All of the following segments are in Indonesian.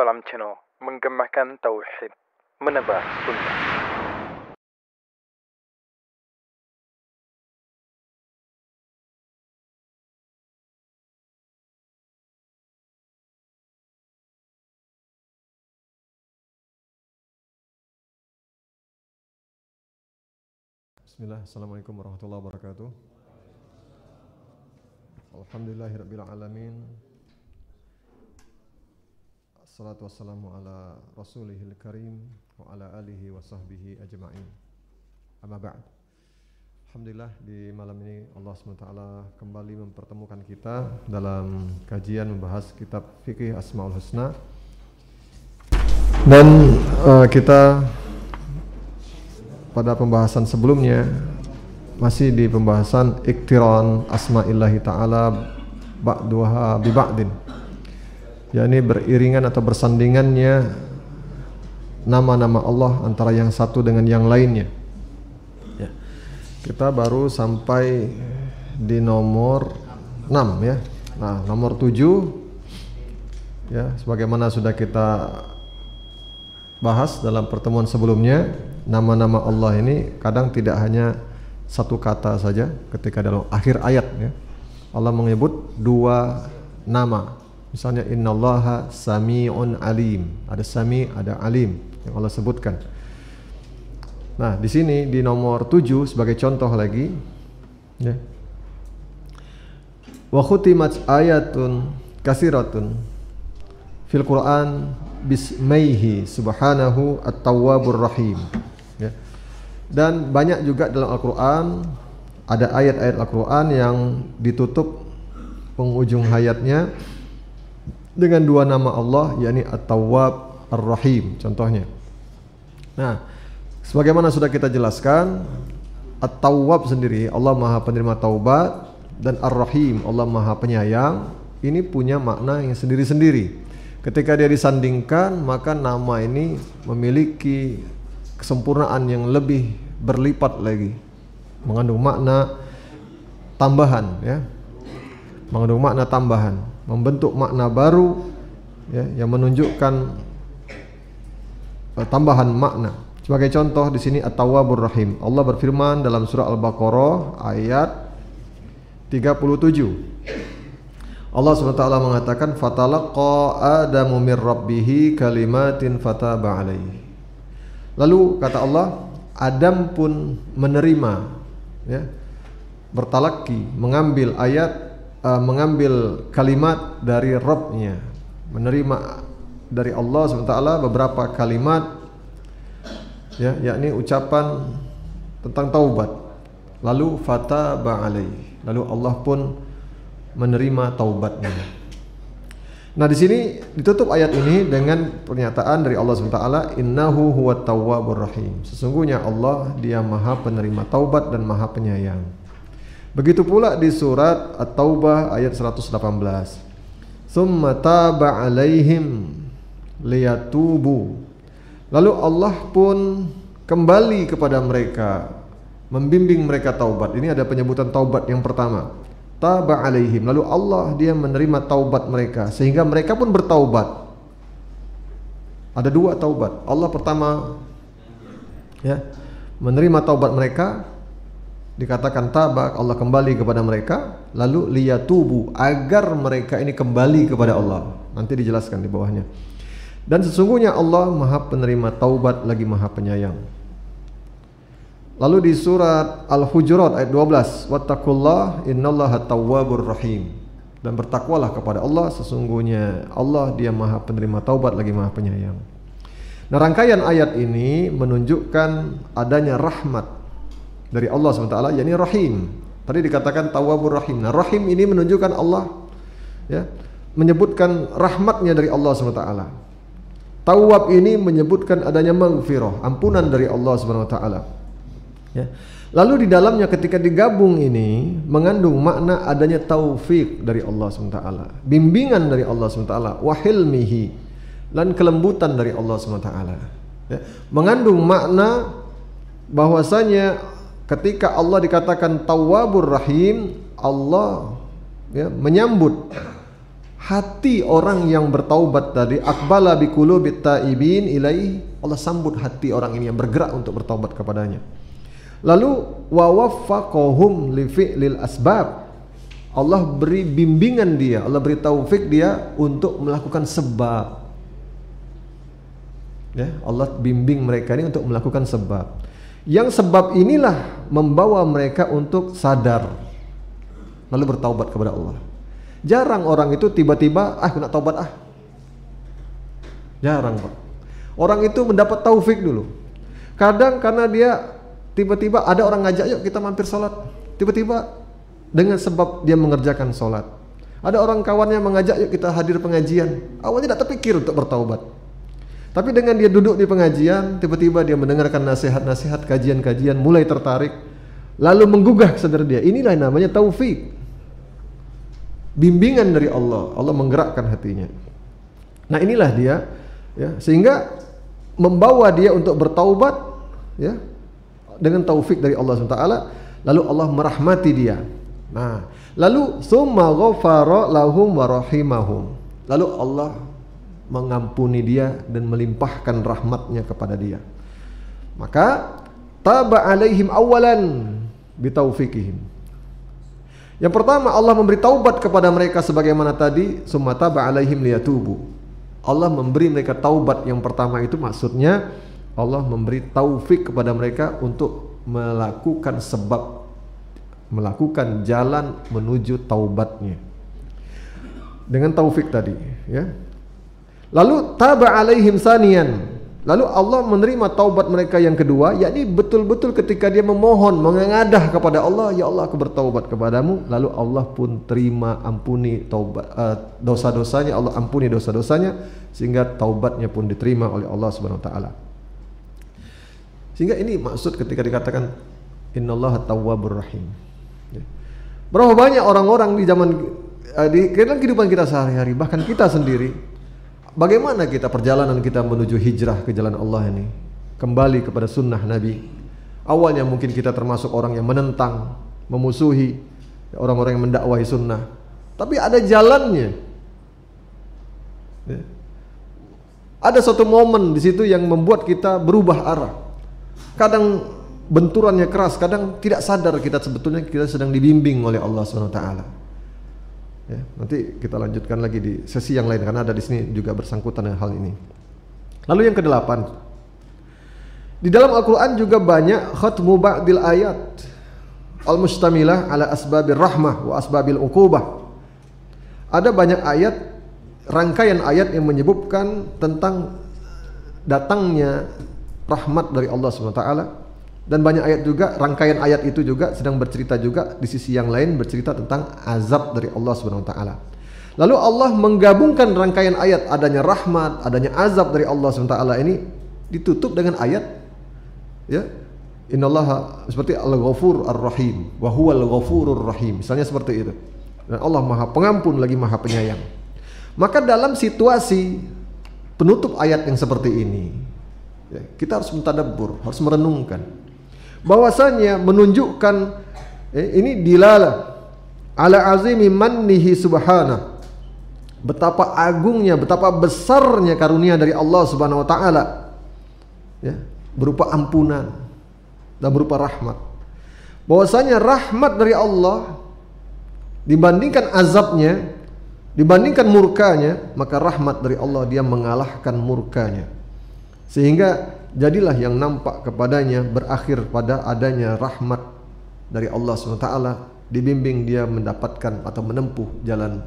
Salam Channel, menggemakan tauhid, menebar sunnah. Bismillah, Assalamualaikum warahmatullahi wabarakatuh. Alhamdulillahirabbil alamin. Assalatu wassalamu ala rasulihil karim wa ala alihi wa sahbihi ajma'in. Amma ba'd. Alhamdulillah, di malam ini Allah SWT kembali mempertemukan kita dalam kajian membahas kitab Fikih Asmaul Husna. Dan kita pada pembahasan sebelumnya masih di pembahasan iktiran asma'illahi ta'ala ba'duha bi ba'din, yakni beriringan atau bersandingannya nama-nama Allah antara yang satu dengan yang lainnya. Ya. Kita baru sampai di nomor 6 ya. Nah, nomor 7 ya, sebagaimana sudah kita bahas dalam pertemuan sebelumnya, nama-nama Allah ini kadang tidak hanya satu kata saja ketika dalam akhir ayat ya. Allah menyebut dua nama. Misalnya innallaha sami'un alim. Ada sami, ada alim yang Allah sebutkan. Nah, di sini di nomor 7 sebagai contoh lagi ya. Wa khutimat ayatun kasiratun fil Quran bismaihi subhanahu at-tawwabur rahim ya. Dan banyak juga dalam Al-Quran ada ayat-ayat Al-Quran yang ditutup penghujung hayatnya dengan dua nama Allah, yakni At-Tawwab Ar-Rahim contohnya. Nah, sebagaimana sudah kita jelaskan, At-Tawwab sendiri Allah Maha Penerima Taubat, dan Ar-Rahim Allah Maha Penyayang. Ini punya makna yang sendiri-sendiri. Ketika dia disandingkan, maka nama ini memiliki kesempurnaan yang lebih berlipat lagi, mengandung makna tambahan ya, mengandung makna tambahan, membentuk makna baru ya, yang menunjukkan tambahan makna. Sebagai contoh di sini At-Tawwabur Rahim, Allah berfirman dalam surah Al-Baqarah ayat 37. Allah SWT mengatakan fatalaqa Adamu mir rabbihi kalimatin fataba alaihi. Lalu kata Allah, Adam pun menerima ya, bertalaki, mengambil mengambil kalimat dari Rabb-nya, menerima dari Allah SWT beberapa kalimat ya, yakni ucapan tentang taubat. Lalu fataba alaihi, lalu Allah pun menerima taubatnya. Nah, di sini ditutup ayat ini dengan pernyataan dari Allah SWT, innahu huwat tawwabur rahim. Sesungguhnya Allah dia Maha Penerima taubat dan Maha Penyayang. Begitu pula di surat At-Taubah ayat 118. Tsumma taba alaihim liyatubu. Lalu Allah pun kembali kepada mereka, membimbing mereka taubat. Ini ada penyebutan taubat yang pertama. Taba alaihim, lalu Allah dia menerima taubat mereka sehingga mereka pun bertaubat. Ada dua taubat. Allah pertama ya, menerima taubat mereka, dikatakan taba, Allah kembali kepada mereka, lalu liyatubu, agar mereka ini kembali kepada Allah. Nanti dijelaskan di bawahnya. Dan sesungguhnya Allah Maha Penerima taubat lagi Maha Penyayang. Lalu di surat Al-Hujurat ayat 12, wattaqullah innallaha tawwabur rahim. Dan bertakwalah kepada Allah, sesungguhnya Allah dia Maha Penerima taubat lagi Maha Penyayang. Nah, rangkaian ayat ini menunjukkan adanya rahmat dari Allah SWT, yakni rahim. Tadi dikatakan tawwabur rahim. Nah, rahim ini menunjukkan Allah ya, menyebutkan rahmatnya dari Allah SWT. Tawwab ini menyebutkan adanya maghfirah, ampunan dari Allah SWT. Ya. Lalu di dalamnya ketika digabung ini mengandung makna adanya taufik dari Allah SWT, bimbingan dari Allah SWT, wahilmihi, dan kelembutan dari Allah SWT. Ya. Mengandung makna bahwasanya ketika Allah dikatakan Tawwabur Rahim, Allah ya, menyambut hati orang yang bertaubat tadi, aqbala biqulubit taibin ilaihi, Allah sambut hati orang ini yang bergerak untuk bertaubat kepadanya. Lalu wa waffaqahum li fi'lil asbab, Allah beri bimbingan dia, Allah beri taufik dia untuk melakukan sebab. Ya, Allah bimbing mereka ini untuk melakukan sebab. Yang sebab inilah membawa mereka untuk sadar lalu bertaubat kepada Allah. Jarang orang itu tiba-tiba aku nak taubat Jarang, Pak. Orang itu mendapat taufik dulu. Kadang karena dia tiba-tiba ada orang ngajak, yuk kita mampir sholat. Tiba-tiba dengan sebab dia mengerjakan sholat. Ada orang kawannya mengajak, yuk kita hadir pengajian. Awalnya tidak terpikir untuk bertaubat. Tapi dengan dia duduk di pengajian, tiba-tiba dia mendengarkan nasihat-nasihat, kajian-kajian, mulai tertarik. Lalu menggugah kesadaran dia. Inilah namanya taufik. Bimbingan dari Allah, Allah menggerakkan hatinya. Nah inilah dia, ya, sehingga membawa dia untuk bertaubat, ya, dengan taufik dari Allah SWT. Lalu Allah merahmati dia. Nah, lalu summa ghafara lahum wa rahimahum. Lalu Allah mengampuni dia dan melimpahkan rahmatnya kepada dia. Maka taba alaihim awalan bitaufikihim. Yang pertama, Allah memberi taubat kepada mereka sebagaimana tadi, summa taba alaihim liyatubu. Allah memberi mereka taubat yang pertama itu maksudnya Allah memberi taufik kepada mereka untuk melakukan sebab, melakukan jalan menuju taubatnya. Dengan taufik tadi, ya. Lalu taba alaihim saniyan. Lalu Allah menerima taubat mereka yang kedua, yakni betul-betul ketika dia memohon, mengadah kepada Allah, ya Allah aku bertaubat kepadamu, lalu Allah pun terima, ampuni taubat dosa-dosanya, Allah ampuni dosa-dosanya sehingga taubatnya pun diterima oleh Allah Subhanahu wa taala. Sehingga ini maksud ketika dikatakan innallaha tawwabur rahim. Berapa banyak orang-orang di zaman di kehidupan kita sehari-hari, bahkan kita sendiri, bagaimana kita perjalanan kita menuju hijrah ke jalan Allah ini, kembali kepada sunnah Nabi. Awalnya mungkin kita termasuk orang yang menentang, memusuhi orang-orang yang mendakwahi sunnah, tapi ada jalannya. Ada suatu momen di situ yang membuat kita berubah arah. Kadang benturannya keras, kadang tidak sadar kita sebetulnya kita sedang dibimbing oleh Allah SWT. Ya, nanti kita lanjutkan lagi di sesi yang lain karena ada di sini juga bersangkutan dengan hal ini. Lalu yang ke-8, di dalam Al-Quran juga banyak khatmu ba'dil ayat al-mustamilah ala asbabir rahmah wa asbabil uqubah. Ada banyak ayat, rangkaian ayat yang menyebutkan tentang datangnya rahmat dari Allah SWT. Dan banyak ayat juga, rangkaian ayat itu juga sedang bercerita juga di sisi yang lain bercerita tentang azab dari Allah Subhanahu wa taala. Lalu Allah menggabungkan rangkaian ayat adanya rahmat, adanya azab dari Allah Subhanahu wa taala ini ditutup dengan ayat, ya. Innallaha, seperti Al-Ghafur Ar-Rahim wa huwal Ghafurur Rahim. Misalnya seperti itu. Dan Allah Maha Pengampun lagi Maha Penyayang. Maka dalam situasi penutup ayat yang seperti ini, ya, kita harus mentadabbur, harus merenungkan. Bahwasanya menunjukkan ini dilala ala azimi mannihi subhanahu, betapa agungnya, betapa besarnya karunia dari Allah Subhanahu wa taala, ya, berupa ampunan dan berupa rahmat. Bahwasanya rahmat dari Allah dibandingkan azabnya, dibandingkan murkanya, maka rahmat dari Allah dia mengalahkan murkanya. Sehingga jadilah yang nampak kepadanya berakhir pada adanya rahmat dari Allah SWT, dibimbing dia mendapatkan atau menempuh jalan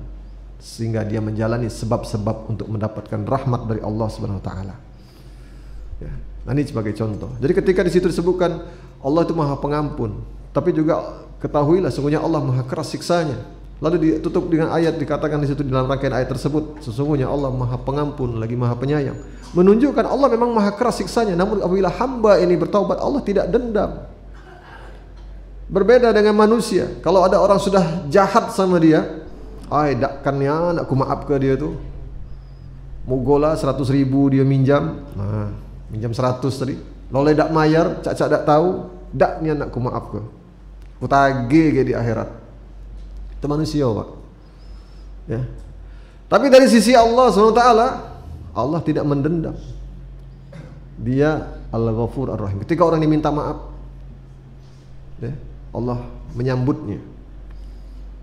sehingga dia menjalani sebab-sebab untuk mendapatkan rahmat dari Allah SWT. Ya, nah ini sebagai contoh. Jadi ketika di situ disebutkan Allah itu Maha Pengampun, tapi juga ketahuilah sesungguhnya Allah Maha keras siksanya. Lalu ditutup dengan ayat, dikatakan di situ dalam rangkaian ayat tersebut, sesungguhnya Allah Maha Pengampun lagi Maha Penyayang. Menunjukkan Allah memang Maha keras siksanya, namun apabila hamba ini bertaubat, Allah tidak dendam. Berbeda dengan manusia, kalau ada orang sudah jahat sama dia, dakkannya nak ku maaf ke dia tu. Mugola 100.000 dia minjam, minjam 100 tadi. Loleh dak mayar, cak-cak dak tahu, daknya nak ku maaf ke. Ku tagih ke di akhirat. Itu manusia, Pak. Ya. Tapi dari sisi Allah SWT, Allah tidak mendendam. Dia Al-Ghafur Ar-Rahim. Ketika orang diminta maaf, ya, Allah menyambutnya.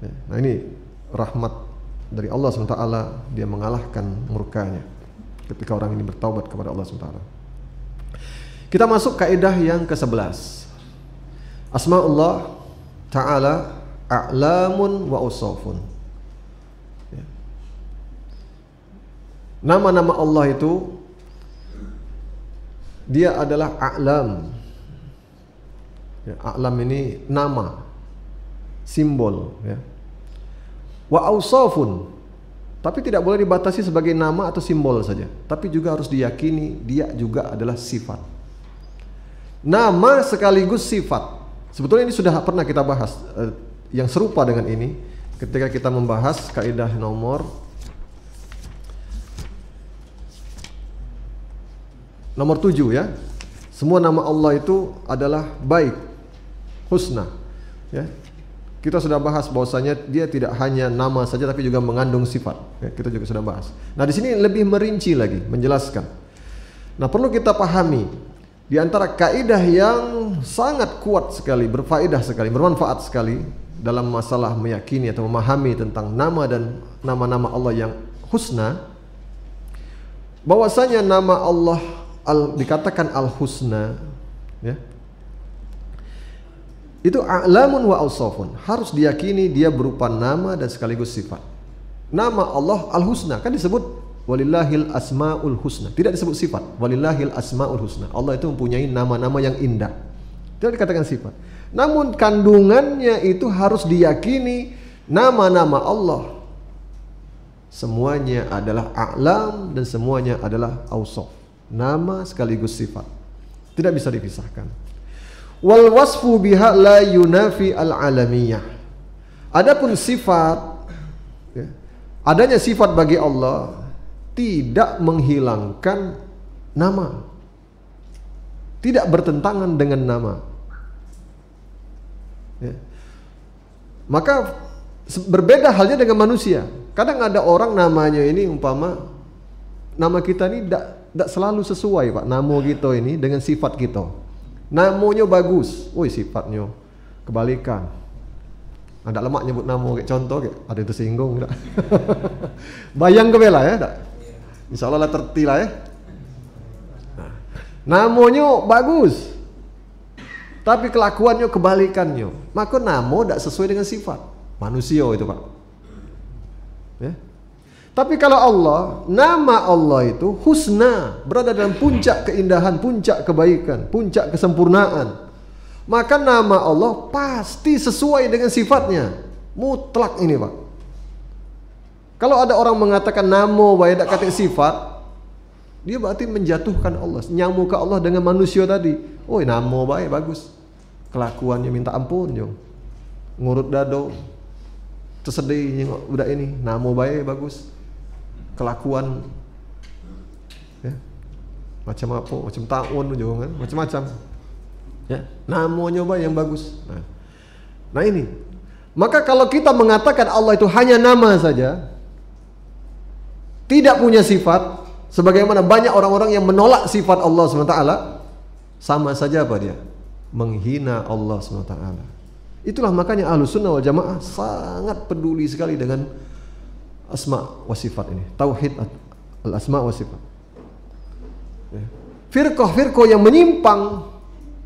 Ya, nah ini rahmat dari Allah SWT, dia mengalahkan murkanya ketika orang ini bertaubat kepada Allah SWT. Kita masuk kaidah yang ke-11. Asma'ullah Ta'ala a'lamun wa usafun. Ya. Nama-nama Allah itu dia adalah a'lam. Ya, a'lam ini nama, simbol, ya. Wa ausafun, tapi tidak boleh dibatasi sebagai nama atau simbol saja, tapi juga harus diyakini dia juga adalah sifat. Nama sekaligus sifat. Sebetulnya ini sudah pernah kita bahas yang serupa dengan ini ketika kita membahas kaidah nomor 7 ya. Semua nama Allah itu adalah baik, husna, ya. Kita sudah bahas bahwasanya dia tidak hanya nama saja tapi juga mengandung sifat. Ya, kita juga sudah bahas. Nah, di sini lebih merinci lagi, menjelaskan. Nah, perlu kita pahami di antara kaidah yang sangat kuat sekali, berfaedah sekali, bermanfaat sekali dalam masalah meyakini atau memahami tentang nama dan nama-nama Allah yang husna, bahwasanya nama Allah dikatakan al-husna, ya. Itu a'lamun wa ausafun, harus diyakini dia berupa nama dan sekaligus sifat. Nama Allah al-husna kan disebut walillahil asmaul husna, tidak disebut sifat. Walillahil asmaul husna, Allah itu mempunyai nama-nama yang indah, tidak dikatakan sifat. Namun kandungannya itu harus diyakini nama-nama Allah semuanya adalah a'lam dan semuanya adalah ausaf, nama sekaligus sifat, tidak bisa dipisahkan. Wal wasfu biha la yunafi al-alamiyah. Adapun sifat, ya, adanya sifat bagi Allah tidak menghilangkan nama, tidak bertentangan dengan nama, ya. Maka berbeda halnya dengan manusia. Kadang ada orang namanya ini umpama nama kita ini tidak selalu sesuai, Pak, nama kita ini dengan sifat kita. Namanya bagus, woi sifatnya kebalikan. Ada lemak nyebut nama kayak contoh kayak ada itu singgung tak? Bayang ke bela ya tak? Insya Allah lah tertila ya. Nah, namanya bagus, tapi kelakuannya kebalikannya. Maka nama tidak sesuai dengan sifat manusia itu, Pak. Ya. Tapi kalau Allah, nama Allah itu husna, berada dalam puncak keindahan, puncak kebaikan, puncak kesempurnaan. Maka nama Allah pasti sesuai dengan sifatnya. Mutlak ini, Pak. Kalau ada orang mengatakan nama baik tak kata sifat, dia berarti menjatuhkan Allah, nyamu ke Allah dengan manusia tadi. Oh, nama baik bagus, kelakuannya minta ampun, jong. Ngurut dado, tersedih nyengok budak ini, nama baik bagus, kelakuan, ya, macam apa, macam tahun juga kan, macam-macam, ya, namanya baik yang bagus. Nah ini, maka kalau kita mengatakan Allah itu hanya nama saja, tidak punya sifat, sebagaimana banyak orang-orang yang menolak sifat Allah SWT, sama saja apa dia? Menghina Allah SWT. Itulah makanya Ahlussunnah wal Jamaah sangat peduli sekali dengan asma wa sifat ini, tauhid al-asma wa sifat. Ya. Firqah-firqah yang menyimpang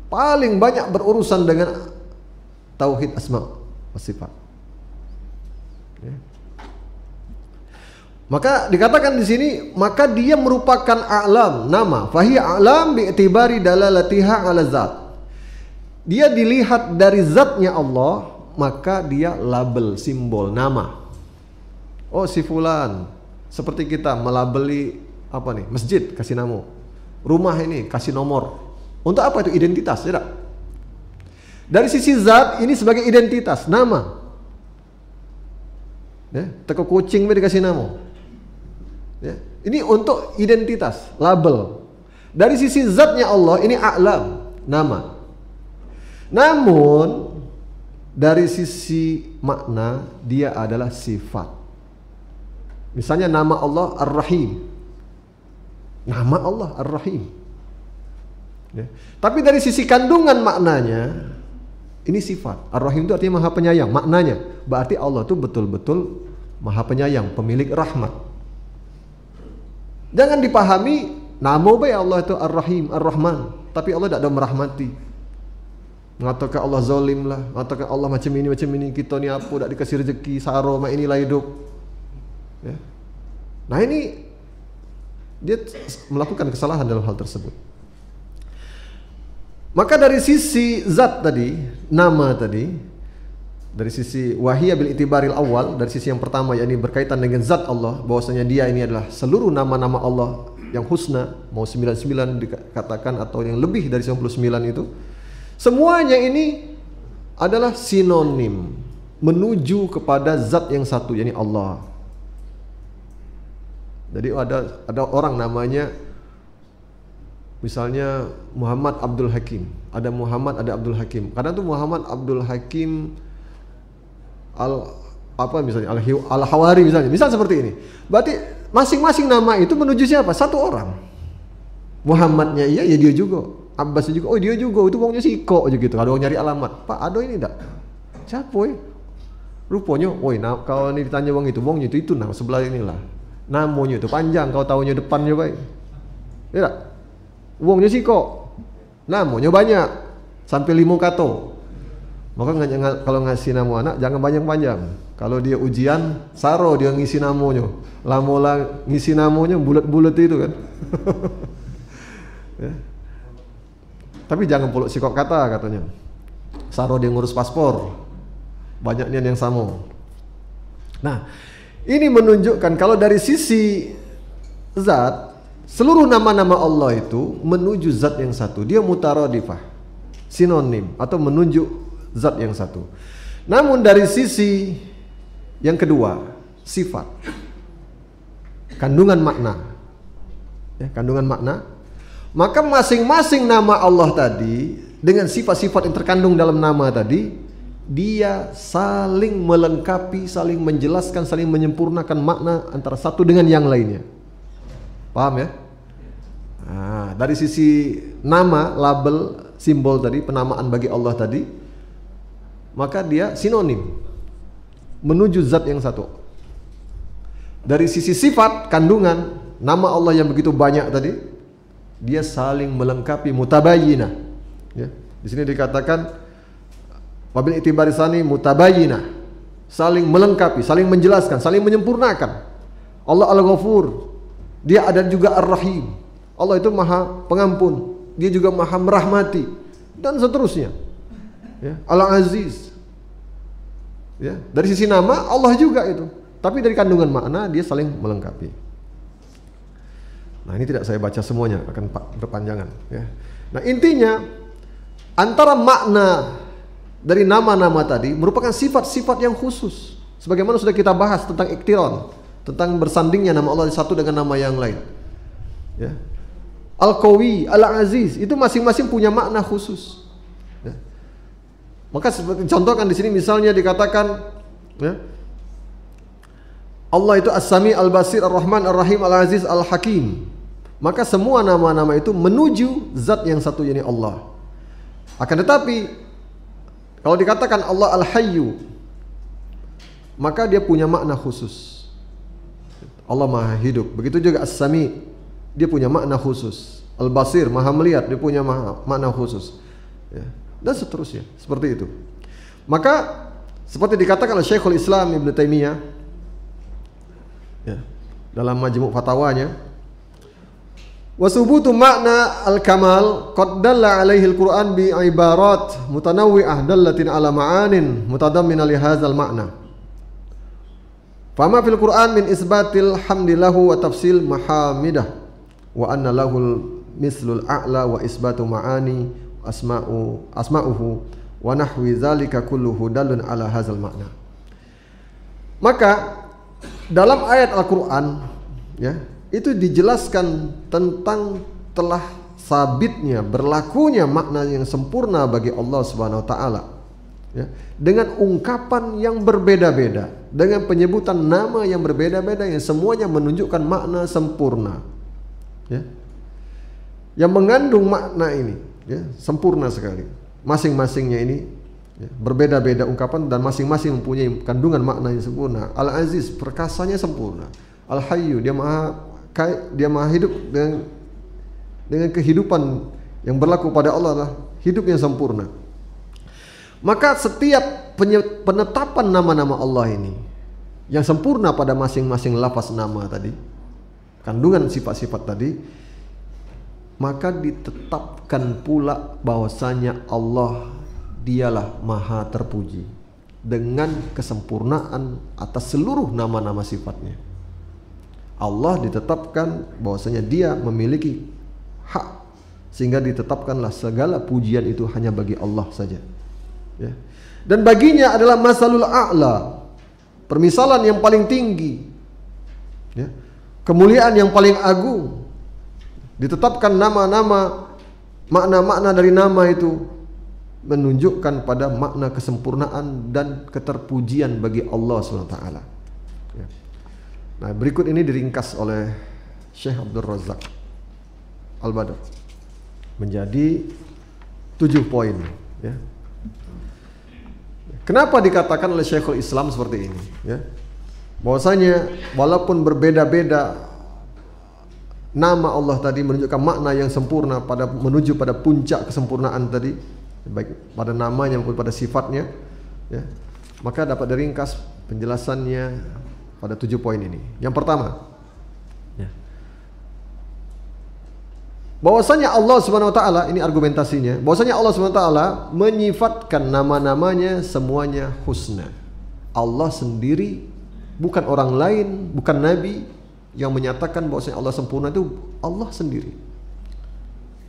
paling banyak berurusan dengan tauhid asma wa sifat. Ya. Maka dikatakan di sini, maka dia merupakan a'lam, nama. Fahiya a'lam bi'tibari dalalatiha 'ala zat. Dia dilihat dari zatnya Allah, maka dia label, simbol, nama. Oh, si fulan, seperti kita melabeli apa nih, masjid kasih nama, rumah ini kasih nomor. Untuk apa itu? Identitas, tidak? Dari sisi zat ini sebagai identitas, nama. Ya, teko kucing dikasih nama. Ya, ini untuk identitas, label. Dari sisi zatnya Allah ini a'lam, nama. Namun dari sisi makna dia adalah sifat. Misalnya nama Allah Ar-Rahim. Nama Allah Ar-Rahim. Ya. Tapi dari sisi kandungan maknanya, ini sifat. Ar-Rahim itu artinya maha penyayang. Maknanya berarti Allah itu betul-betul maha penyayang, pemilik rahmat. Jangan dipahami nama baik Allah itu Ar-Rahim, Ar-Rahman, tapi Allah tidak ada merahmati. Mengatakan Allah zalim lah, mengatakan Allah macam ini, kita ni apa, tak dikasih rezeki, saro, mak inilah hidup. Ya. Nah ini dia melakukan kesalahan dalam hal tersebut. Maka dari sisi zat tadi, nama tadi, dari sisi wahiyya bil itibaril awal, dari sisi yang pertama yakni berkaitan dengan zat Allah, bahwasanya dia ini adalah seluruh nama-nama Allah yang husna, mau 99 dikatakan atau yang lebih dari 99 itu, semuanya ini adalah sinonim menuju kepada zat yang satu, yakni Allah. Jadi ada orang namanya misalnya Muhammad Abdul Hakim, ada Muhammad, ada Abdul Hakim. Kadang tuh Muhammad Abdul Hakim misalnya Al-Hawari misalnya. Misal seperti ini. Berarti masing-masing nama itu menuju siapa? Satu orang. Muhammadnya iya, ya dia juga. Abbasnya juga, oh dia juga. Itu wongnya Siko aja gitu. Ada orang nyari alamat. Pak, ada ini enggak? Siapa Rupanya, kalau ini ditanya wong itu nah sebelah inilah. Namanya itu panjang, kau tahunya depannya baik. Ya tak? Wongnya Siko. Namanya banyak. Sampai 5 kato. Maka kalau ngasih nama anak jangan panjang-panjang. Kalau dia ujian, saro dia ngisi namanya. Lama ngisi namanya bulat-bulat itu kan. Ya. Tapi jangan puluk sikok kata katanya. Saro dia ngurus paspor. Banyaknya yang sama. Nah, ini menunjukkan kalau dari sisi zat, seluruh nama-nama Allah itu menuju zat yang satu. Dia mutaradifah, sinonim atau menunjuk zat yang satu. Namun dari sisi yang kedua, sifat, kandungan makna, ya, kandungan makna, maka masing-masing nama Allah tadi dengan sifat-sifat yang terkandung dalam nama tadi, dia saling melengkapi, saling menjelaskan, saling menyempurnakan makna antara satu dengan yang lainnya. Paham ya? Nah, dari sisi nama, label, simbol tadi, penamaan bagi Allah tadi, maka dia sinonim menuju zat yang satu. Dari sisi sifat, kandungan, nama Allah yang begitu banyak tadi, dia saling melengkapi, mutabayyinah. Ya, di sini dikatakan wabil itibarisani mutabayyinah, saling melengkapi, saling menjelaskan, saling menyempurnakan. Allah Al-Ghafur, dia ada juga Ar-Rahim. Allah itu maha pengampun, dia juga maha merahmati, dan seterusnya. Ya, Al-Aziz. Ya, dari sisi nama Allah juga itu, tapi dari kandungan makna dia saling melengkapi. Nah, ini tidak saya baca semuanya, akan berpanjangan. Ya. Nah, intinya antara makna dari nama-nama tadi merupakan sifat-sifat yang khusus. Sebagaimana sudah kita bahas tentang iktiron, tentang bersandingnya nama Allah satu dengan nama yang lain. Ya. Al-Qawi, Al-Aziz, itu masing-masing punya makna khusus. Ya. Maka seperti contohkan di sini misalnya dikatakan, ya, Allah itu As-Sami, Al-Basir, Ar-Rahman, Ar-Rahim, Al-Aziz, Al-Hakim. Maka semua nama-nama itu menuju zat yang satu, yakni Allah. Akan tetapi kalau dikatakan Allah Al-Hayyu, maka dia punya makna khusus. Allah maha hidup. Begitu juga As-Sami, dia punya makna khusus. Al-Basir, maha melihat, dia punya makna khusus. Ya. Dan seterusnya, seperti itu. Maka seperti dikatakan oleh Syekhul Islam Ibn Taimiyah, ya, dalam Majmu' Fatawanya, wa subutu makna al-kamal qad dalla alaihi al-Qur'an bi ibarat mutanawwi'ah dallatin ala ma'anin mutadammina li hadzal ma'na. Fama fil Qur'an min isbatil hamdilahu wa tafsil mahamidah wa anna lahul mislul a'la wa isbatu ma'ani asma'uhu wa nahwi zalika kulluhu dalun ala hadzal ma'na. Maka dalam ayat Al-Qur'an, ya, itu dijelaskan tentang telah sabitnya, berlakunya makna yang sempurna bagi Allah Subhanahu wa taala. ya, dengan ungkapan yang berbeda-beda, dengan penyebutan nama yang berbeda-beda yang semuanya menunjukkan makna sempurna, ya, yang mengandung makna ini, ya, sempurna sekali. Masing-masingnya ini, ya, berbeda-beda ungkapan dan masing-masing mempunyai kandungan makna yang sempurna. Al-Aziz, perkasanya sempurna. Al-Hayyu, dia maha hidup dengan kehidupan yang berlaku pada Allah adalah hidup yang sempurna. Maka setiap penetapan nama-nama Allah ini yang sempurna pada masing-masing lafaz nama tadi, kandungan sifat-sifat tadi, maka ditetapkan pula bahwasanya Allah dialah maha terpuji dengan kesempurnaan atas seluruh nama-nama sifatnya. Allah ditetapkan bahwasanya dia memiliki hak, sehingga ditetapkanlah segala pujian itu hanya bagi Allah saja, ya. Dan baginya adalah masalul a'la, permisalan yang paling tinggi, ya, kemuliaan yang paling agung. Ditetapkan nama-nama, makna-makna dari nama itu menunjukkan pada makna kesempurnaan dan keterpujian bagi Allah SWT, ya. Nah, berikut ini diringkas oleh Syekh Abdul Razak Al-Badr menjadi 7 poin, ya. Kenapa dikatakan oleh Syekhul Islam seperti ini, ya? Bahwasanya walaupun berbeda-beda nama Allah tadi menunjukkan makna yang sempurna menuju pada puncak kesempurnaan tadi, baik pada namanya maupun pada sifatnya, ya, maka dapat diringkas penjelasannya pada 7 poin ini. Yang pertama, ya, bahwasanya Allah Subhanahu wa taala, ini argumentasinya, bahwasanya Allah Subhanahu wa taala menyifatkan nama-namanya semuanya husna. Allah sendiri, bukan orang lain, bukan nabi yang menyatakan bahwasanya Allah sempurna, itu Allah sendiri.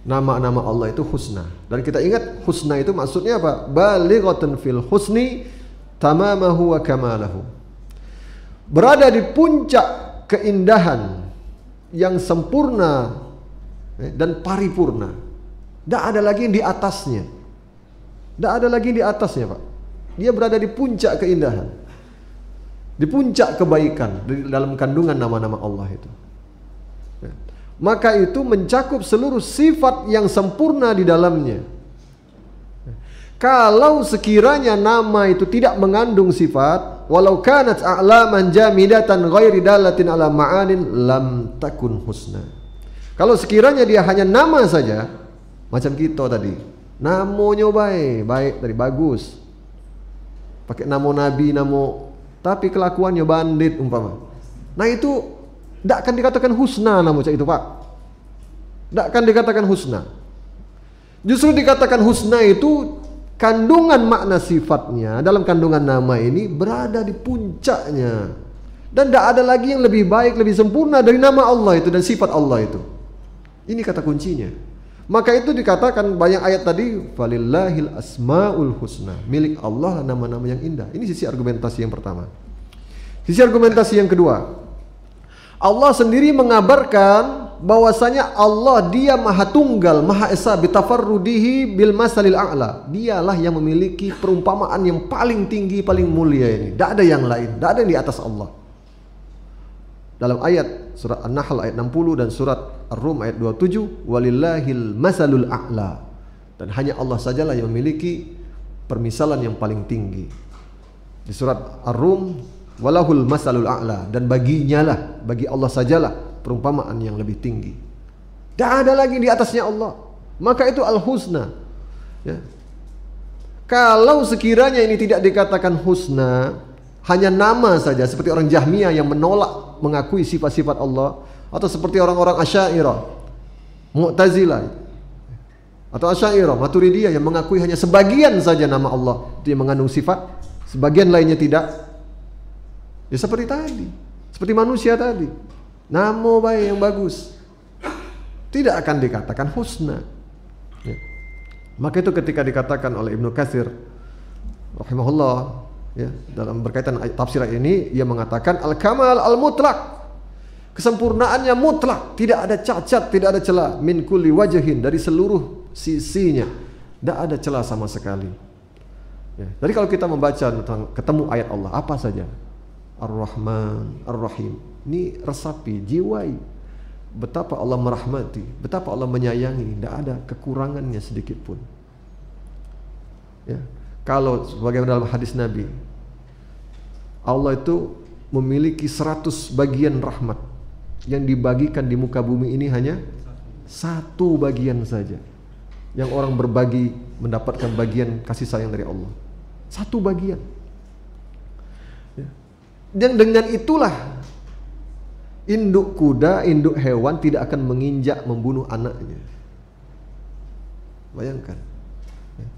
Nama-nama Allah itu husna. Dan kita ingat husna itu maksudnya apa? Balighatun fil husni tamamahu wa kamalahu. Berada di puncak keindahan yang sempurna dan paripurna. Tidak ada lagi yang di atasnya. Tidak ada lagi yang di atasnya, Pak. Dia berada di puncak keindahan, di puncak kebaikan dalam kandungan nama-nama Allah itu. Maka itu mencakup seluruh sifat yang sempurna di dalamnya. Kalau sekiranya nama itu tidak mengandung sifat, walau kanat a'laman jamidatan ghairi dalatin ala ma'anin lam takun husna. Kalau sekiranya dia hanya nama saja, macam kita tadi, namanya baik tadi bagus, pakai nama nabi, tapi kelakuannya bandit umpama. Nah itu tidak akan dikatakan husna nama itu, Pak. Tidak akan dikatakan husna. Justru dikatakan husna itu kandungan makna sifatnya dalam kandungan nama ini berada di puncaknya. Dan tidak ada lagi yang lebih baik, lebih sempurna dari nama Allah itu dan sifat Allah itu. Ini kata kuncinya. Maka itu dikatakan banyak ayat tadi, falillahil asmaul husna, milik Allah nama-nama yang indah. Ini sisi argumentasi yang pertama. Sisi argumentasi yang kedua, Allah sendiri mengabarkan bahwasanya Allah dia maha tunggal, maha esa, bitafarrudihi bil masalil a'la. Dialah yang memiliki perumpamaan yang paling tinggi, paling mulia ini. Tidak ada yang lain, tidak ada yang di atas Allah. Dalam ayat surat An-Nahl ayat 60 dan surat Ar-Rum ayat 27, walillahil masalul a'la. Dan hanya Allah sajalah yang memiliki permisalan yang paling tinggi. Di surat Ar-Rum, walahul masalul a'la, dan baginya lah, bagi Allah sajalah perumpamaan yang lebih tinggi. Tidak ada lagi di atasnya Allah. Maka itu al-husna, ya. Kalau sekiranya ini tidak dikatakan husna, hanya nama saja, seperti orang Jahmiyah yang menolak mengakui sifat-sifat Allah, atau seperti orang-orang Asy'ariyah, Mu'tazilah, atau Asy'ariyah, Maturidiyah yang mengakui hanya sebagian saja nama Allah itu yang mengandung sifat, sebagian lainnya tidak. Ya seperti tadi, seperti manusia tadi, nama baik yang bagus tidak akan dikatakan husna, ya. Maka itu ketika dikatakan oleh Ibnu Katsir rahimahullah, ya, dalam berkaitan tafsir ayat ini, ia mengatakan al-kamal al-mutlaq, kesempurnaannya mutlak, tidak ada cacat, tidak ada celah, min kulli wajhin, dari seluruh sisinya tidak ada celah sama sekali. Ya. Jadi kalau kita membaca tentang ketemu ayat Allah apa saja, Ar-Rahman, Ar-Rahim, ini resapi, jiwai betapa Allah merahmati, betapa Allah menyayangi, tidak ada kekurangannya sedikit pun. Ya. Kalau sebagaimana dalam hadis Nabi, Allah itu memiliki 100 bagian rahmat, yang dibagikan di muka bumi ini hanya 1 bagian saja. Yang orang berbagi mendapatkan bagian kasih sayang dari Allah, 1 bagian. Ya. Dan dengan itulah induk kuda, induk hewan tidak akan menginjak membunuh anaknya. Bayangkan ya.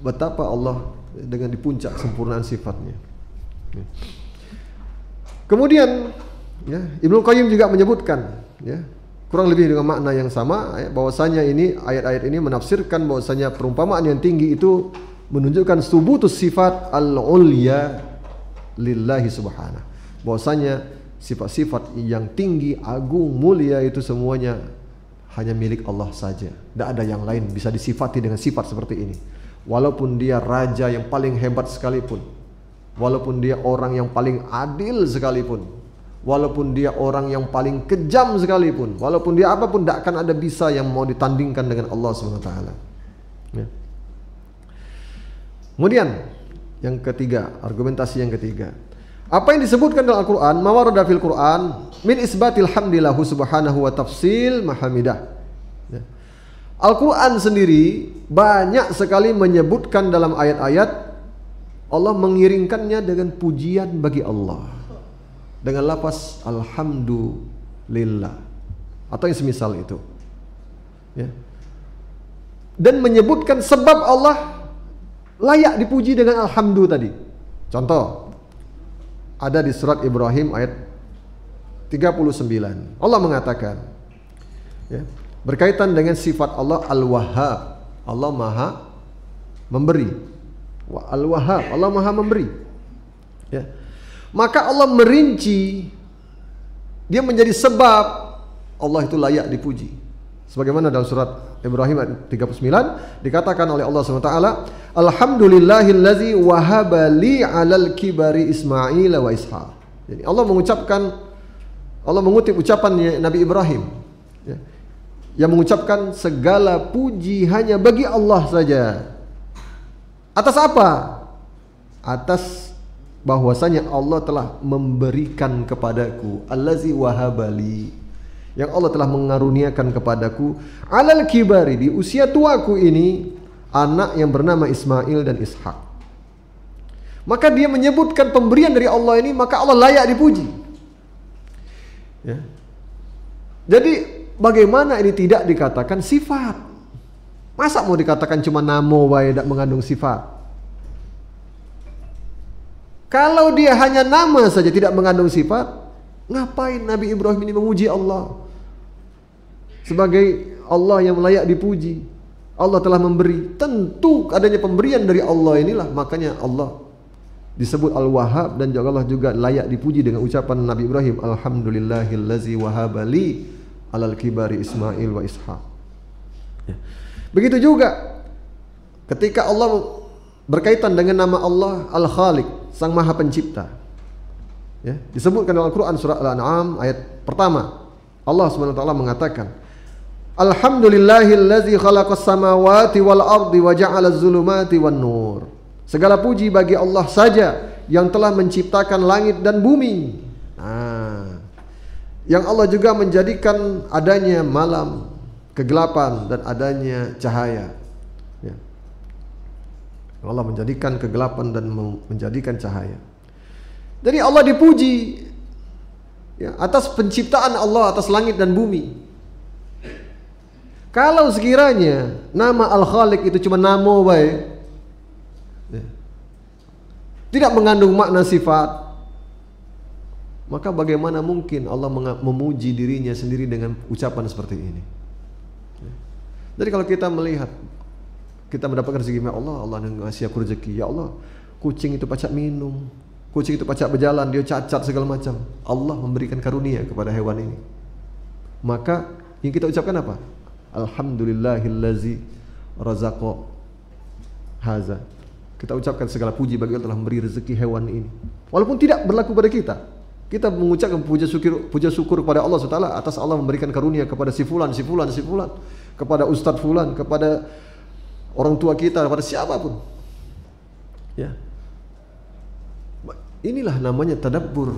Betapa Allah dengan di puncak sempurnaan sifatnya. Ya. Kemudian ya, Ibnu Qayyim juga menyebutkan ya, kurang lebih dengan makna yang sama ya, bahwasanya ini ayat-ayat ini menafsirkan bahwasanya perumpamaan yang tinggi itu menunjukkan subutus sifat al-ulya lillahi subhanahu. Bahwasanya sifat-sifat yang tinggi, agung, mulia itu semuanya hanya milik Allah saja. Tidak ada yang lain bisa disifati dengan sifat seperti ini. Walaupun dia raja yang paling hebat sekalipun, walaupun dia orang yang paling adil sekalipun, walaupun dia orang yang paling kejam sekalipun, walaupun dia apapun, tidak akan ada bisa yang mau ditandingkan dengan Allah SWT. Ya. Kemudian yang ketiga, argumentasi yang ketiga, apa yang disebutkan dalam Al-Quran, mawarada fil Quran min isbatil hamdillahu subhanahu wa tafsil mahamidah. Ya. Al-Quran sendiri banyak sekali menyebutkan dalam ayat-ayat Allah mengiringkannya dengan pujian bagi Allah dengan lafaz alhamdulillah atau yang semisal itu ya. Dan menyebutkan sebab Allah layak dipuji dengan alhamdu tadi. Contoh ada di surat Ibrahim ayat 39. Allah mengatakan ya, berkaitan dengan sifat Allah Al-Wahhab, Allah Maha memberi. Al-Wahhab, Allah Maha memberi. Ya. Maka Allah merinci, dia menjadi sebab Allah itu layak dipuji. Sebagaimana dalam surat Ibrahim ayat 39 dikatakan oleh Allah SWT, alhamdulillahillazi wahaba li 'alal kibari Ismail wa Ishaq. Jadi Allah mengutip ucapan Nabi Ibrahim ya, yang mengucapkan segala puji hanya bagi Allah saja. Atas apa? Atas bahwasanya Allah telah memberikan kepadaku, allazi wahabali, yang Allah telah mengaruniakan kepadaku, alal kibari, di usia tuaku ini, anak yang bernama Ismail dan Ishak. Maka dia menyebutkan pemberian dari Allah ini, maka Allah layak dipuji ya. Jadi bagaimana ini tidak dikatakan sifat? Masa mau dikatakan cuma namo wae tidak mengandung sifat? Kalau dia hanya nama saja tidak mengandung sifat, ngapain Nabi Ibrahim ini memuji Allah sebagai Allah yang layak dipuji? Allah telah memberi. Tentu adanya pemberian dari Allah inilah, makanya Allah disebut Al-Wahhab, dan Allah juga layak dipuji dengan ucapan Nabi Ibrahim, alhamdulillahillazi wahabali alal kibari Ismail wa Ishaq ya. Begitu juga ketika Allah berkaitan dengan nama Allah Al-Khaliq, Sang Maha Pencipta ya, disebutkan dalam Al-Quran surah Al-An'am ayat pertama, Allah SWT mengatakan alhamdulillahillazi khalaqas samawati wal ardi wa ja'alaz zulumati wan nur. Segala puji bagi Allah saja yang telah menciptakan langit dan bumi. Yang Allah juga menjadikan adanya malam, kegelapan, dan adanya cahaya ya. Allah menjadikan kegelapan dan menjadikan cahaya. Jadi Allah dipuji ya, atas penciptaan Allah atas langit dan bumi. Kalau sekiranya nama Al-Khaliq itu cuma nama baik ya, tidak mengandung makna sifat, maka bagaimana mungkin Allah memuji dirinya sendiri dengan ucapan seperti ini? Jadi kalau kita melihat, kita mendapatkan rezeki Allah, Allah ngasih aku rezeki. Ya Allah, kucing itu pacak minum, kucing itu pacak berjalan, dia cacat segala macam. Allah memberikan karunia kepada hewan ini. Maka yang kita ucapkan apa? Alhamdulillahillazi razaqa haza. Kita ucapkan segala puji bagi Allah telah memberi rezeki hewan ini. Walaupun tidak berlaku pada kita. Kita mengucapkan puja syukur kepada Allah SWT atas Allah memberikan karunia kepada si fulan, kepada ustadz fulan, kepada orang tua kita, kepada siapapun. Ya. Inilah namanya tadabbur.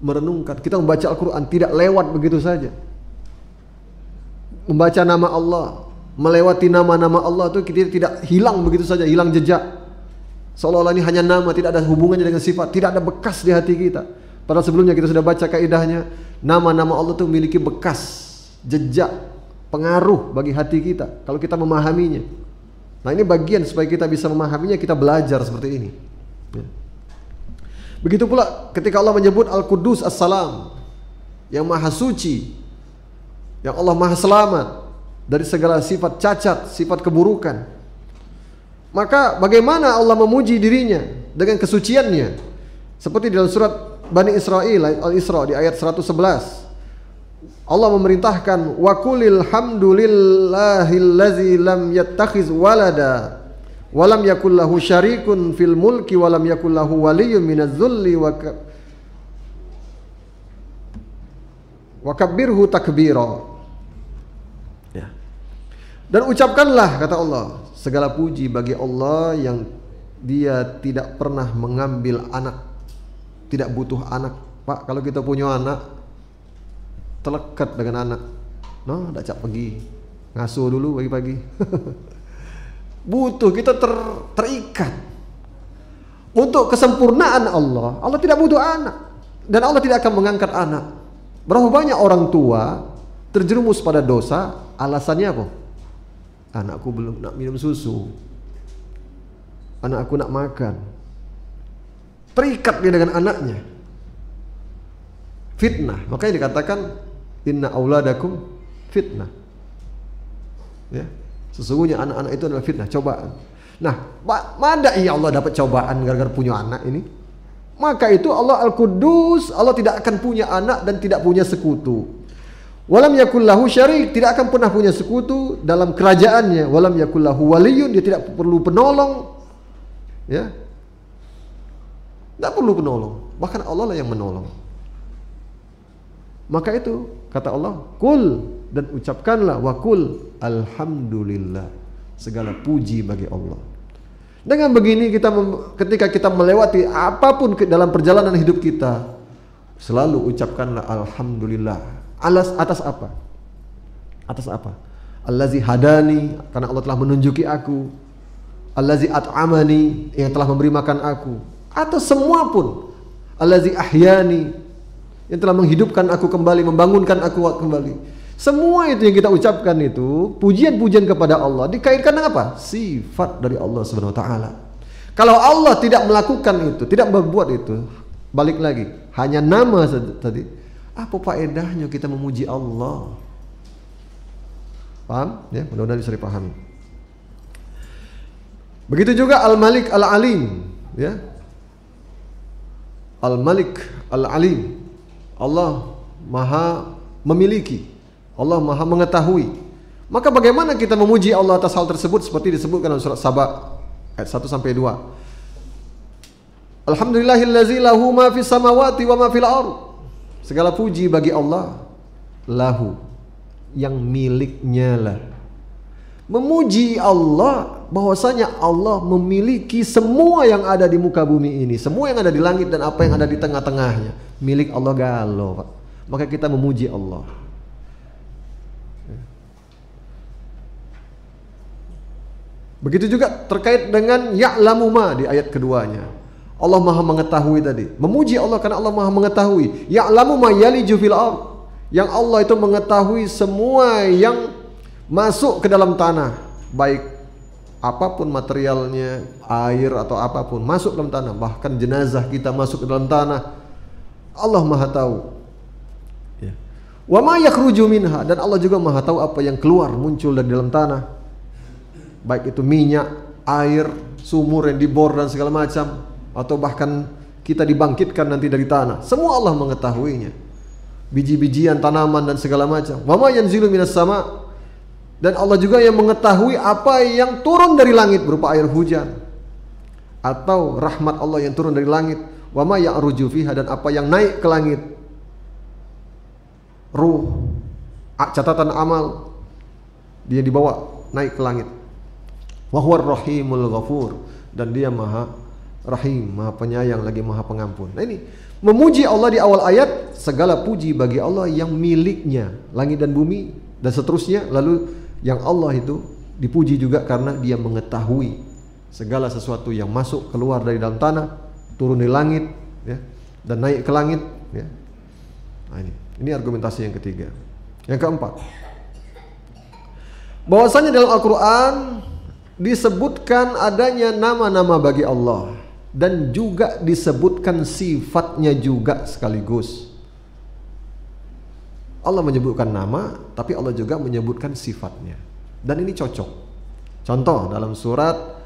Merenungkan. Kita membaca Al-Quran tidak lewat begitu saja. Membaca nama Allah, melewati nama-nama Allah itu kita tidak hilang begitu saja, hilang jejak. Seolah-olah ini hanya nama, tidak ada hubungannya dengan sifat, tidak ada bekas di hati kita. Padahal sebelumnya kita sudah baca kaidahnya, nama-nama Allah itu memiliki bekas, jejak, pengaruh bagi hati kita kalau kita memahaminya. Nah, ini bagian supaya kita bisa memahaminya, kita belajar seperti ini. Ya. Begitu pula ketika Allah menyebut Al-Quddus As-Salam, yang maha suci, yang Allah maha selamat dari segala sifat cacat, sifat keburukan. Maka bagaimana Allah memuji dirinya dengan kesuciannya? Seperti dalam surat Bani Israel Al-Isra di ayat 111. Allah memerintahkan wa qulil hamdulillahillazi lam yattakhiz walada wa lam yakul lahu syarikun fil mulki wa lam yakul lahu waliyyun minaz zulli wa kabbirhu takbira. Ya. Dan ucapkanlah, kata Allah, segala puji bagi Allah yang Dia tidak pernah mengambil anak, tidak butuh anak. Pak, kalau kita punya anak, terlekat dengan anak. No, tidak cak pergi ngasuh dulu pagi-pagi. Butuh, kita terikat. Untuk kesempurnaan Allah, Allah tidak butuh anak. Dan Allah tidak akan mengangkat anak. Berapa banyak orang tua terjerumus pada dosa, alasannya apa? Anakku belum nak minum susu, anakku nak makan. Terikat dia dengan anaknya. Fitnah. Makanya dikatakan inna auladakum fitnah. Ya. Sesungguhnya anak-anak itu adalah fitnah, cobaan. Nah, mana ya Allah dapat cobaan gara-gara punya anak ini? Maka itu Allah Al-Quddus, Allah tidak akan punya anak dan tidak punya sekutu. Walam yakul lahu syarik, tidak akan pernah punya sekutu dalam kerajaannya. Walam yakul lahu waliyun, dia tidak perlu penolong. Ya. Tidak perlu penolong, bahkan Allah lah yang menolong. Maka itu kata Allah, kul, dan ucapkanlah wa kul alhamdulillah, segala puji bagi Allah. Dengan begini ketika kita melewati apapun dalam perjalanan hidup kita, selalu ucapkanlah alhamdulillah. Atas apa? Atas apa? Allazi hadani, karena Allah telah menunjuki aku. Allazi at'amani, yang telah memberi makan aku. Atau semua pun. Allazi ahyani, yang telah menghidupkan aku kembali, membangunkan aku kembali. Semua itu yang kita ucapkan itu pujian-pujian kepada Allah dikaitkan dengan apa? Sifat dari Allah Subhanahu wa taala. Kalau Allah tidak melakukan itu, tidak berbuat itu, balik lagi, hanya nama saja tadi. Apa faedahnya kita memuji Allah? Paham? Ya, mudah-mudahan bisa dipahami. Begitu juga Al-Malik Al-Alim, ya. Al-Malik Al-Alim. Allah Maha memiliki, Allah Maha mengetahui. Maka bagaimana kita memuji Allah atas hal tersebut seperti disebutkan dalam surat Saba ayat 1 sampai 2. Alhamdulillahillazi lahu ma fis samawati wa ma fil ardh. Segala puji bagi Allah, lahu, yang miliknya lah. Memuji Allah bahwasanya Allah memiliki semua yang ada di muka bumi ini, semua yang ada di langit dan apa yang ada di tengah-tengahnya. Milik Allah galau, Pak. Maka kita memuji Allah. Begitu juga terkait dengan ya'lamu ma di ayat keduanya. Allah Maha mengetahui tadi. Memuji Allah karena Allah Maha mengetahui. Ya'lamu ma yaliju fil ardh. Yang Allah itu mengetahui semua yang masuk ke dalam tanah, baik apapun materialnya, air atau apapun masuk ke dalam tanah, bahkan jenazah kita masuk ke dalam tanah. Allah Maha tahu. Ya. Wa ma yakhruju minha, dan Allah juga Maha tahu apa yang keluar muncul dari dalam tanah. Baik itu minyak, air, sumur yang dibor dan segala macam, atau bahkan kita dibangkitkan nanti dari tanah. Semua Allah mengetahuinya. Biji-bijian, tanaman dan segala macam. Wa ma yanzilu minas sama, Dan Allah juga yang mengetahui apa yang turun dari langit berupa air hujan atau rahmat Allah yang turun dari langit, wa ma ya'ruju fiha, dan apa yang naik ke langit, ruh, catatan amal, dia dibawa naik ke langit. Wa huwar rahimul ghafur, dan dia maha rahim, maha penyayang lagi maha pengampun. Nah ini memuji Allah di awal ayat, segala puji bagi Allah yang miliknya langit dan bumi dan seterusnya. Lalu yang Allah itu dipuji juga karena dia mengetahui segala sesuatu yang masuk keluar dari dalam tanah, turun di langit, ya, dan naik ke langit, ya. Nah, ini argumentasi yang ketiga. Yang keempat, bahwasanya dalam Al-Quran disebutkan adanya nama-nama bagi Allah dan juga disebutkan sifatnya juga sekaligus. Allah menyebutkan nama, tapi Allah juga menyebutkan sifatnya. Dan ini cocok. Contoh dalam surat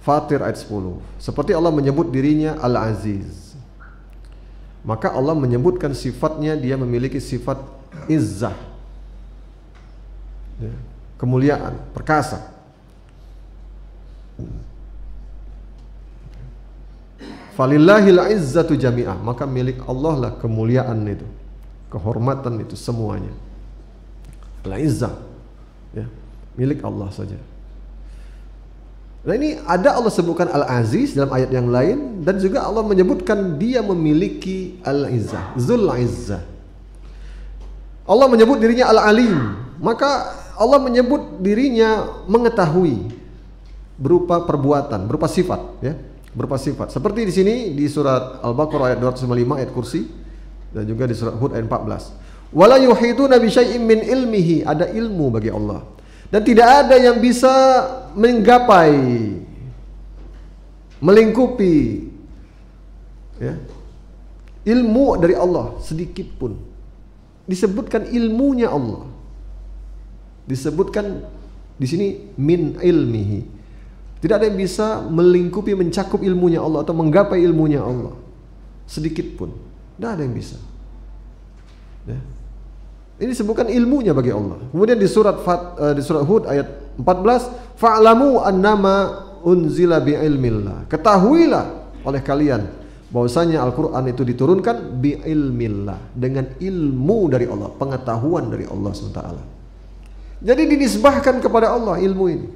Fatir ayat 10. Seperti Allah menyebut dirinya Al-Aziz, maka Allah menyebutkan sifatnya, dia memiliki sifat izzah, ya, kemuliaan, perkasa. Falillahil izzatu jami'ah, maka milik Allah lah kemuliaan itu, kehormatan itu semuanya. Al-izzah, ya, milik Allah saja. Nah ini ada Allah sebutkan Al-Aziz dalam ayat yang lain, dan juga Allah menyebutkan dia memiliki Al-Izzah, Zul Izzah. Allah menyebut dirinya Al-Alim, maka Allah menyebut dirinya mengetahui berupa perbuatan, berupa sifat, ya, berupa sifat. Seperti di sini di surat Al-Baqarah ayat 255, ayat kursi, dan juga di surat Hud ayat 14. Wala yuhituna bi syai'in min ilmihi, ada ilmu bagi Allah dan tidak ada yang bisa menggapai, melingkupi, ya, ilmu dari Allah sedikit pun. Disebutkan ilmunya Allah, disebutkan di sini min ilmihi. Tidak ada yang bisa melingkupi, mencakup ilmunya Allah atau menggapai ilmunya Allah sedikit pun. Tidak ada yang bisa, ya. Ini disebutkan ilmunya bagi Allah. Kemudian di surat Hud ayat 14, fa'lamu annama unzila bi'ilmillah, ketahuilah oleh kalian bahwasanya Al-Quran itu diturunkan bi'ilmillah, dengan ilmu dari Allah, pengetahuan dari Allah SWT. Jadi dinisbahkan kepada Allah ilmu ini.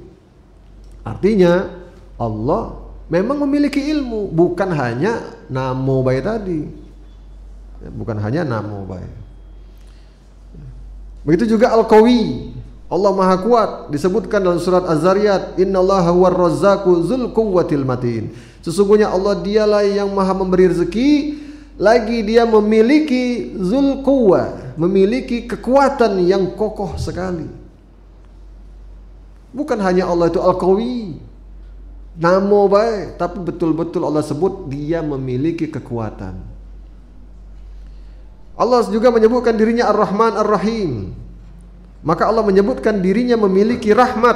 Artinya Allah memang memiliki ilmu, bukan hanya namo baik tadi, bukan hanya namo baik. Begitu juga Al-Qawi, Allah Maha Kuat, disebutkan dalam surat Az-Zariyat, innallaha huwar razzaqu dzul quwwatil matin. Sesungguhnya Allah dialah yang Maha memberi rezeki, lagi dia memiliki dzul quwwah, memiliki kekuatan yang kokoh sekali. Bukan hanya Allah itu Al-Qawi, namo baik, tapi betul-betul Allah sebut dia memiliki kekuatan. Allah juga menyebutkan dirinya Ar-Rahman Ar-Rahim, maka Allah menyebutkan dirinya memiliki rahmat,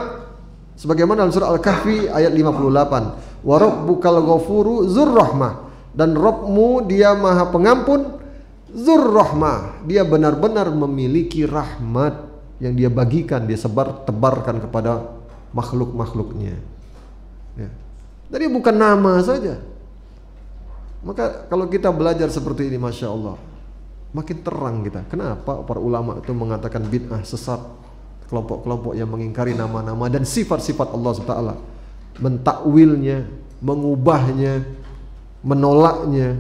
sebagaimana dalam surah Al-Kahfi ayat 58, wa rabbukal ghafuru dzur rahmah, dan Rabbmu dia maha pengampun, dzur rahmah, dia benar-benar memiliki rahmat yang dia bagikan, dia tebarkan kepada makhluk-makhluknya, ya. Jadi bukan nama saja. Maka kalau kita belajar seperti ini, Masya Allah, makin terang kita. Kenapa para ulama itu mengatakan bid'ah, sesat, kelompok-kelompok yang mengingkari nama-nama dan sifat-sifat Allah SWT, mentakwilnya, mengubahnya, menolaknya,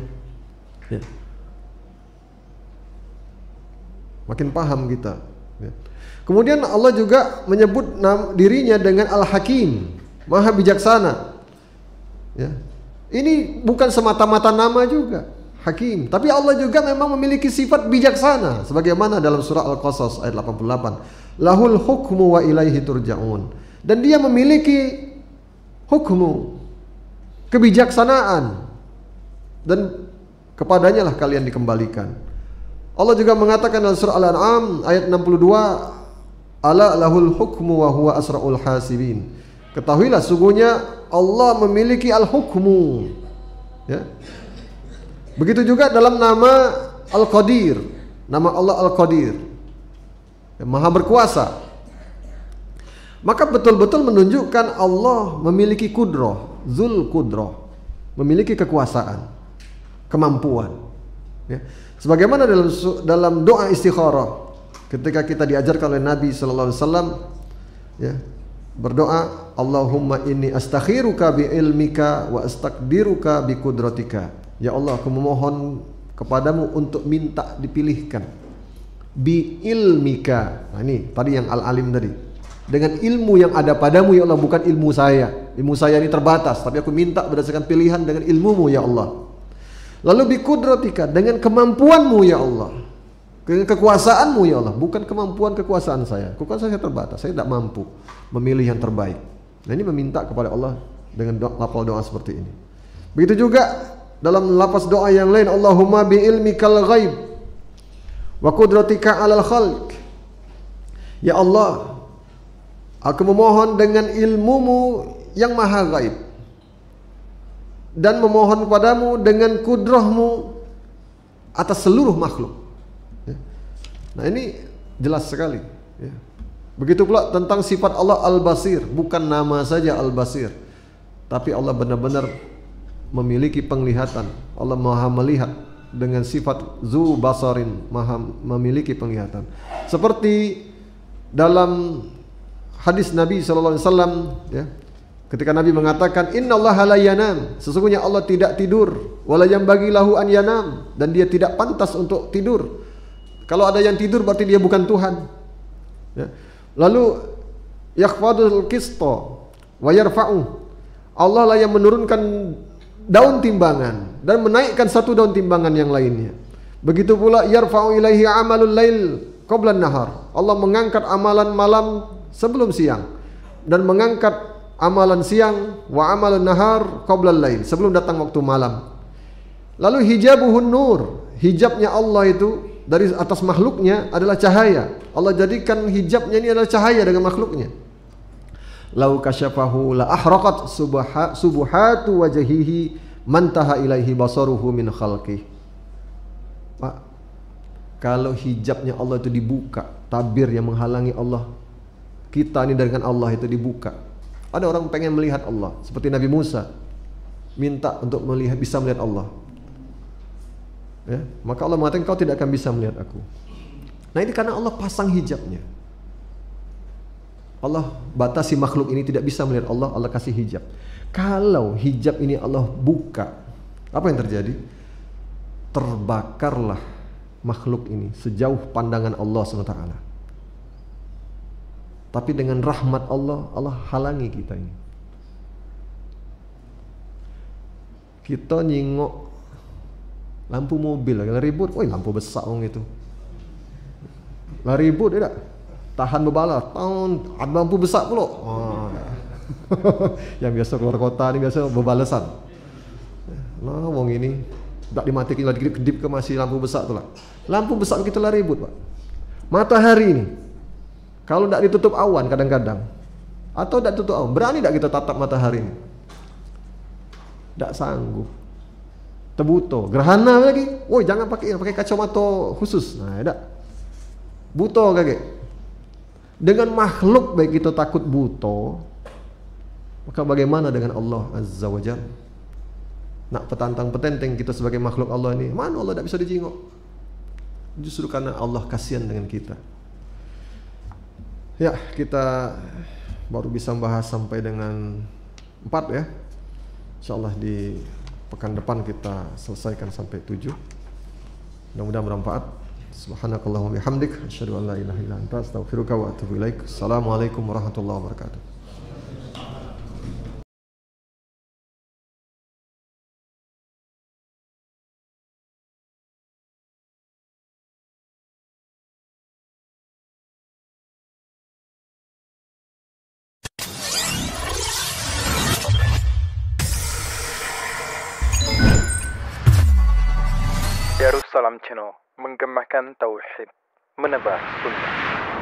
ya. Makin paham kita, ya. Kemudian Allah juga menyebut dirinya dengan Al-Hakim, Maha Bijaksana, ya. Ini bukan semata-mata nama juga, Hakim, tapi Allah juga memang memiliki sifat bijaksana, sebagaimana dalam surah Al-Qasas ayat 88, lahul hukmu wa ilaihi turja'un, dan dia memiliki hukmu, kebijaksanaan, dan kepadanya lah kalian dikembalikan. Allah juga mengatakan dalam surah Al-An'am ayat 62, ala lahul hukmu wa huwa asra'ul hasibin, ketahuilah sungguhnya Allah memiliki al-hukmu, ya. Begitu juga dalam nama Al-Qadir, nama Allah Al-Qadir, yang Maha Berkuasa. Maka betul-betul menunjukkan Allah memiliki kudrah, zul kudrah, memiliki kekuasaan, kemampuan. Ya. Sebagaimana dalam doa istikharah, ketika kita diajarkan oleh Nabi Sallallahu Alaihi Wasallam, ya, berdoa, Allahumma inni astakhiruka bi ilmika wa astaqdiruka bi kudratika. Ya Allah, aku memohon kepadamu untuk minta dipilihkan bi ilmika. Nah ini tadi yang al-alim tadi. Dengan ilmu yang ada padamu ya Allah, bukan ilmu saya. Ilmu saya ini terbatas, tapi aku minta berdasarkan pilihan dengan ilmumu ya Allah. Lalu bi kudratika, dengan kemampuanmu ya Allah. Dengan kekuasaanmu ya Allah, bukan kemampuan kekuasaan saya. Kekuasaan saya terbatas, saya tidak mampu memilih yang terbaik. Nah ini meminta kepada Allah dengan lafaz doa seperti ini. Begitu juga dalam lafaz doa yang lain, Allahumma bi ilmikal ghaib wa qudratika 'alal khalq. Ya Allah, aku memohon dengan ilmumu yang maha gaib dan memohon kepadamu dengan kudrahmu atas seluruh makhluk. Nah ini jelas sekali. Begitu pula tentang sifat Allah Al-Basir, bukan nama saja Al-Basir, tapi Allah benar-benar memiliki penglihatan. Allah maha melihat dengan sifat zu basarin, maha memiliki penglihatan. Seperti dalam hadis Nabi Sallallahu Alaihi Wasallam, ya, ketika Nabi mengatakan innallaha la yanam, sesungguhnya Allah tidak tidur, wala yanbaghi lahu an yanam, dan dia tidak pantas untuk tidur. Kalau ada yang tidur berarti dia bukan Tuhan. Ya. Lalu yakhfadul qista wa yarfa'u, Allah lah yang menurunkan daun timbangan dan menaikkan satu daun timbangan yang lainnya. Begitu pula yarfa'u ilaihi amalul lail qabla nahar, Allah mengangkat amalan malam sebelum siang dan mengangkat amalan siang wa amalun nahar qabla lail, sebelum datang waktu malam. Lalu hijabuhun nur, hijabnya Allah itu dari atas makhluknya adalah cahaya. Allah jadikan hijabnya ini adalah cahaya dengan makhluknya. Lau kasyafahu la ahraqat subuhatu wajhihi mantaha ilaihi basaruhu min khalqih. Pak, kalau hijabnya Allah itu dibuka, tabir yang menghalangi Allah, kita ini dengan Allah itu dibuka. Ada orang pengen melihat Allah, seperti Nabi Musa minta untuk melihat, bisa melihat Allah. Ya, maka Allah mengatakan kau tidak akan bisa melihat aku. Nah ini karena Allah pasang hijabnya. Allah batasi makhluk ini tidak bisa melihat Allah, Allah kasih hijab. Kalau hijab ini Allah buka, apa yang terjadi? Terbakarlah makhluk ini sejauh pandangan Allah SWT. Tapi dengan rahmat Allah, Allah halangi kita ini. Kita nyingok lampu mobil, lagi ribut, woi lampu besar orang itu. Lah ribut tidak? Tahan berbalas, tahun ada lampu besar pula. Oh. Yang biasa keluar kota ni biasa berbalasan. Nah, wong ini tak dimatikan lagi kedip ke masih lampu besar tu lah. Lampu besar kita lah ribut, Pak. Matahari ini kalau tak ditutup awan kadang-kadang, atau tak tutup awan, berani tak kita tatap matahari ini? Tak sanggup. Terbuto, gerhana lagi. Woi, jangan pakai kacamata khusus. Nah, tak. Buto kage. Dengan makhluk baik kita takut buto, maka bagaimana dengan Allah Azza wa Jalla? Nak petantang petenteng kita sebagai makhluk Allah ini, mana Allah tak bisa dijenguk? Justru karena Allah kasihan dengan kita. Ya, kita baru bisa membahas sampai dengan 4 ya. InsyaAllah di pekan depan kita selesaikan sampai 7. Mudah-mudahan bermanfaat. Subhanakallahumma bihamdik, asyhadu an la ilaha illa anta, astaghfiruka wa atubu ilaik. Assalamualaikum warahmatullahi wabarakatuh. Darussalam Channel menggemakan tauhid, menebar sunnah.